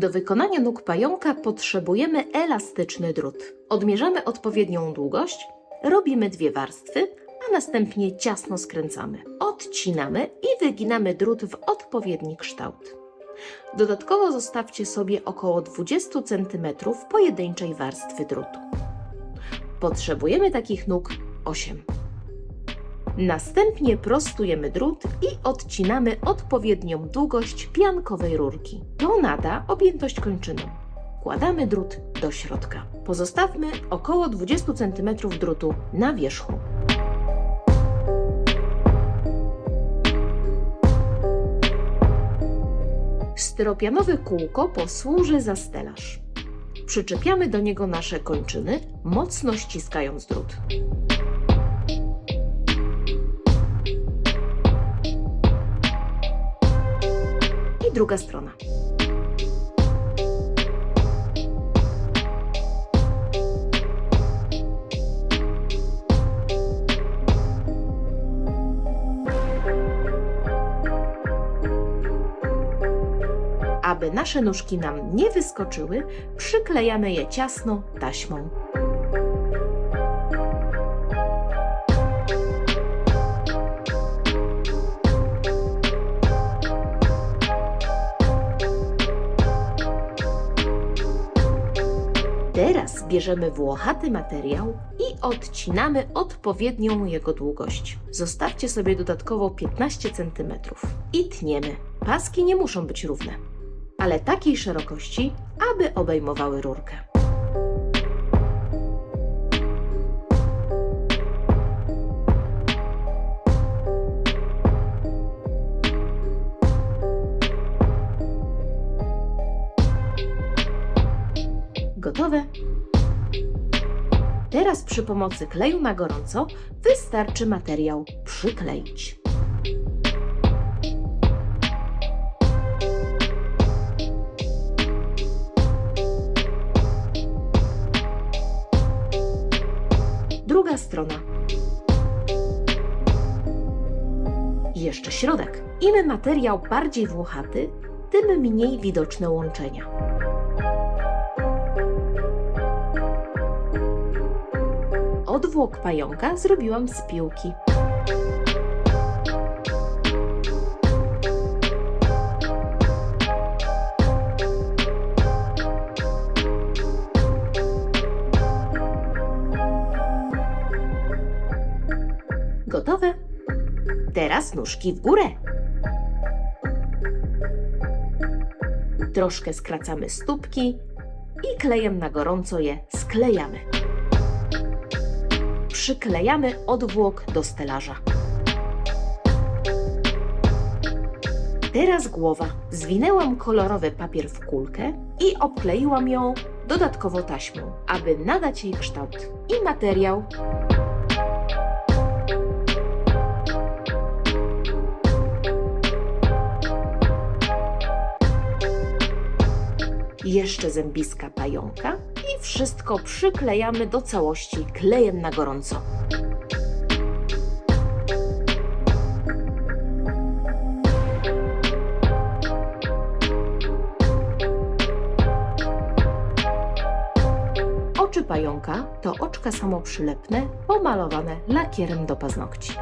Do wykonania nóg pająka potrzebujemy elastyczny drut. Odmierzamy odpowiednią długość, robimy 2 warstwy, a następnie ciasno skręcamy. Odcinamy i wyginamy drut w odpowiedni kształt. Dodatkowo zostawcie sobie około 20 cm pojedynczej warstwy drutu. Potrzebujemy takich nóg 8. Następnie prostujemy drut i odcinamy odpowiednią długość piankowej rurki. To nada objętość kończyną. Wkładamy drut do środka. Pozostawmy około 20 cm drutu na wierzchu. Styropianowe kółko posłuży za stelaż. Przyczepiamy do niego nasze kończyny, mocno ściskając drut. I druga strona. Aby nasze nóżki nam nie wyskoczyły, przyklejamy je ciasno taśmą. Teraz bierzemy włochaty materiał i odcinamy odpowiednią jego długość. Zostawcie sobie dodatkowo 15 cm i tniemy. Paski nie muszą być równe, ale takiej szerokości, aby obejmowały rurkę. Gotowe? Teraz przy pomocy kleju na gorąco wystarczy materiał przykleić. Druga strona. Jeszcze środek. Im materiał bardziej włochaty, tym mniej widoczne łączenia. Odwłok pająka zrobiłam z piłki. Gotowe? Teraz nóżki w górę. Troszkę skracamy stópki i klejem na gorąco je sklejamy. Przyklejamy odwłok do stelaża. Teraz głowa. Zwinęłam kolorowy papier w kulkę i obkleiłam ją dodatkowo taśmą, aby nadać jej kształt. I materiał. Jeszcze zębiska pająka i wszystko przyklejamy do całości klejem na gorąco. Oczy pająka to oczka samoprzylepne, pomalowane lakierem do paznokci.